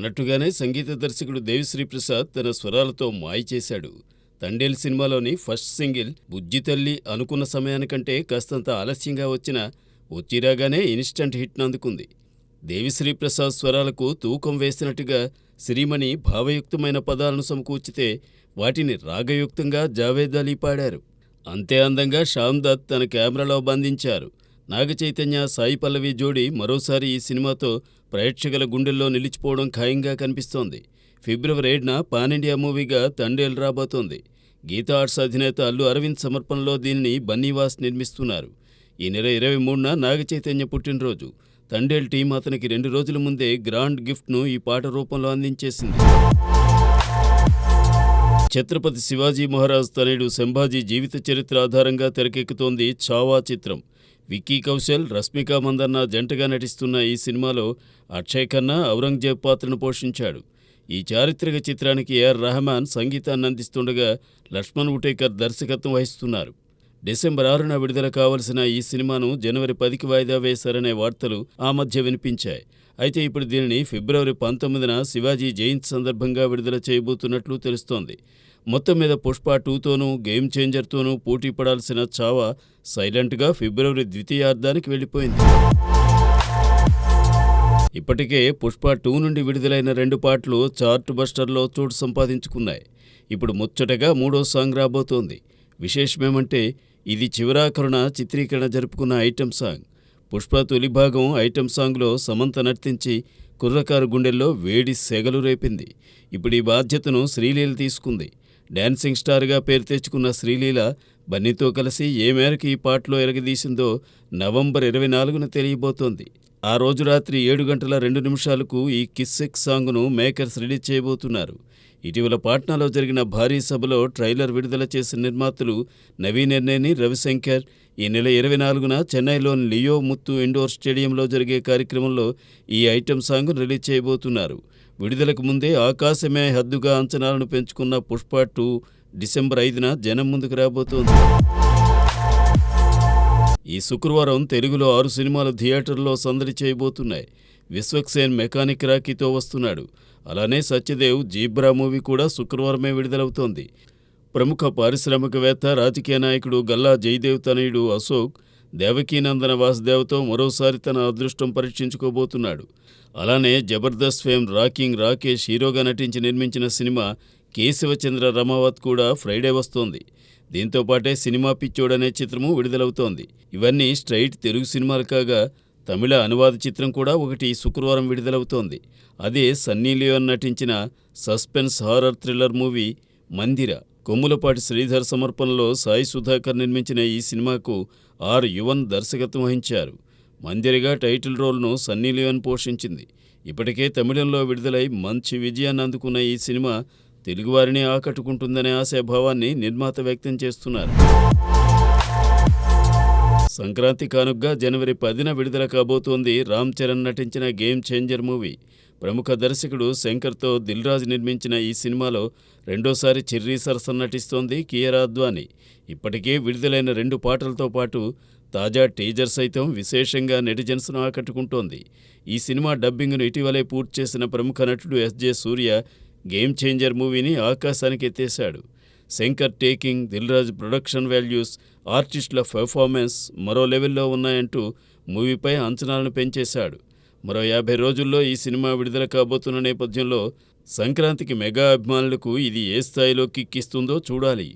అన్నట్టుగానే సంగీత దర్శకుడు దేవిశ్రీ ప్రసాద్ తన స్వరాలతో మాయ చేశాడు. తండేల్ సినిమాలోని ఫస్ట్ సింగిల్ బుజ్జి తల్లి అనుకున్న సమయానికంటే కాస్తంత ఆలస్యంగా వచ్చినా వచ్చిరాగానే ఇన్స్టంట్ హిట్ను అందుకుంది. దేవిశ్రీ ప్రసాద్ స్వరాలకు తూకం వేసినట్టుగా శ్రీమణి భావయుక్తమైన పదాలను సమకూర్చితే వాటిని రాగయుక్తంగా జావేద్ అలీ పాడారు. అంతే అందంగా శ్యామ్ దత్ తన కెమెరాలో బంధించారు. నాగచైతన్య సాయి పల్లవి జోడీ మరోసారి ఈ సినిమాతో ప్రేక్షకుల గుండెల్లో నిలిచిపోవడం ఖాయంగా కనిపిస్తోంది. ఫిబ్రవరి 7న పాన్ ఇండియా మూవీగా తండేల్ రాబోతోంది. గీతా ఆర్ట్స్ అధినేత అల్లు అరవింద్ సమర్పణలో దీనిని బన్నీవాస్ నిర్మిస్తున్నారు. ఈ నెల 23న నాగచైతన్య పుట్టినరోజు. తండేల్ టీం అతనికి 2 రోజుల ముందే గ్రాండ్ గిఫ్ట్ను ఈ పాట రూపంలో అందించేసింది. ఛత్రపతి శివాజీ మహారాజ్ తనయుడు సంభాజీ జీవిత చరిత్ర ఆధారంగా తెరకెక్కుతోంది ఛావా చిత్రం. విక్కీ కౌశల్, రష్మిక మందన్న జంటగా నటిస్తున్న ఈ సినిమాలో అక్షయ్ ఖన్నా ఔరంగజేబ్ పాత్రను పోషించాడు. ఈ చారిత్రక చిత్రానికి ఏఆర్ రెహమాన్ సంగీతాన్ని అందిస్తుండగా లక్ష్మణ్ ఉటేకర్ దర్శకత్వం వహిస్తున్నారు. డిసెంబర్ 6న విడుదల కావలసిన ఈ సినిమాను జనవరి 10కి వాయిదా వేశారనే వార్తలు ఆ మధ్య వినిపించాయి. అయితే ఇప్పుడు దీనిని ఫిబ్రవరి 19న శివాజీ జయంతి సందర్భంగా విడుదల చేయబోతున్నట్లు తెలుస్తోంది. మొత్తం మీద పుష్ప 2తోనూ గేమ్ చేంజర్తోనూ పోటీ పడాల్సిన ఛావా సైలెంట్గా ఫిబ్రవరి ద్వితీయార్ధానికి వెళ్ళిపోయింది. ఇప్పటికే పుష్ప 2 నుండి విడుదలైన 2 పాటలు చార్ట్ బస్టర్లో చోటు సంపాదించుకున్నాయి. ఇప్పుడు ముచ్చటగా 3వ సాంగ్ రాబోతోంది. విశేషమేమంటే ఇది చివరాఖరున చిత్రీకరణ జరుపుకున్న ఐటెం సాంగ్. పుష్ప తొలి భాగం ఐటెం సాంగ్లో సమంత నర్తించి కుర్రకారు గుండెల్లో వేడి సెగలు రేపింది. ఇప్పుడు ఈ బాధ్యతను శ్రీలీల తీసుకుంది. డాన్సింగ్ స్టార్గా పేరు తెచ్చుకున్న శ్రీలీల బన్నీతో కలిసి ఏ మేరకు ఈ పాటలో ఎరగదీసిందో నవంబర్ 24న తెలియబోతోంది. ఆ రోజు రాత్రి 7 గంటల 2 నిమిషాలకు ఈ కిస్సెక్ సాంగ్ను మేకర్స్ రిలీజ్ చేయబోతున్నారు. ఇటీవల పాట్నాలో జరిగిన భారీ సభలో ట్రైలర్ విడుదల చేసిన నిర్మాతలు నవీన్ ఎర్నేని, రవిశంకర్ ఈ నెల 24న చెన్నైలోని లియో ముత్తు ఇండోర్ స్టేడియంలో జరిగే కార్యక్రమంలో ఈ ఐటెం సాంగ్ను రిలీజ్ చేయబోతున్నారు. విడుదలకు ముందే ఆకాశమే హద్దుగా అంచనాలను పెంచుకున్న పుష్ప 2 డిసెంబర్ 5న జనం ముందుకు రాబోతోంది. ఈ శుక్రవారం తెలుగులో 6 సినిమాలు థియేటర్లో సందడి చేయబోతున్నాయి. విశ్వక్సేన్ మెకానిక్ రాకీతో వస్తున్నాడు. అలానే సత్యదేవ్ జీబ్రా మూవీ కూడా శుక్రవారమే విడుదలవుతోంది. ప్రముఖ పారిశ్రామికవేత్త, రాజకీయ నాయకుడు గల్లా జయదేవ్ తనయుడు అశోక్ దేవకీనందన వాసుదేవ్తో మరోసారి తన అదృష్టం పరీక్షించుకోబోతున్నాడు. అలానే జబర్దస్త్ ఫేమ్ రాకింగ్ రాకేష్ హీరోగా నటించి నిర్మించిన సినిమా కేశవచంద్ర రమావత్ కూడా ఫ్రైడే వస్తోంది. దీంతోపాటే సినిమా పిచ్చోడనే చిత్రము విడుదలవుతోంది. ఇవన్నీ స్ట్రైట్ తెలుగు సినిమాలు కాగా తమిళ అనువాద చిత్రం కూడా ఒకటి శుక్రవారం విడుదలవుతోంది. అదే సన్నీ లియోన్ నటించిన సస్పెన్స్ హారర్ థ్రిల్లర్ మూవీ మందిర. కొమ్ములపాటి శ్రీధర్ సమర్పణలో సాయి సుధాకర్ నిర్మించిన ఈ సినిమాకు ఆర్ యువన్ దర్శకత్వం వహించారు. మందిరగా టైటిల్ రోల్ను సన్నీ లియోన్ పోషించింది. ఇప్పటికే తమిళంలో విడుదలై మంచి విజయాన్ని అందుకున్న ఈ సినిమా తెలుగువారిని ఆకట్టుకుంటుందనే ఆశాభావాన్ని నిర్మాత వ్యక్తం చేస్తున్నారు. సంక్రాంతి కానుగ్గా జనవరి 10న విడుదల కాబోతోంది రామ్ చరణ్ నటించిన గేమ్ చేంజర్ మూవీ. ప్రముఖ దర్శకుడు శంకర్తో దిల్ రాజు నిర్మించిన ఈ సినిమాలో రెండోసారి చెర్రీ సరసన నటిస్తోంది కియారా అద్వానీ. ఇప్పటికే విడుదలైన 2 పాటలతో పాటు తాజా టీజర్ సైతం విశేషంగా నెటిజన్స్ను ఆకట్టుకుంటోంది. ఈ సినిమా డబ్బింగ్ను ఇటీవలే పూర్తి చేసిన ప్రముఖ నటుడు ఎస్జే సూర్య గేమ్ చేంజర్ మూవీని ఆకాశానికి ఎత్తేశాడు. Shankar taking, Dil Raju production values, ఆర్టిస్టుల పెర్ఫార్మెన్స్ మరో లెవెల్లో ఉన్నాయంటూ మూవీపై అంచనాలను పెంచేశాడు. మరో 50 రోజుల్లో ఈ సినిమా విడుదల కాబోతున్న నేపథ్యంలో సంక్రాంతికి మెగా అభిమానులకు ఇది ఏ స్థాయిలో కిక్కిస్తుందో చూడాలి.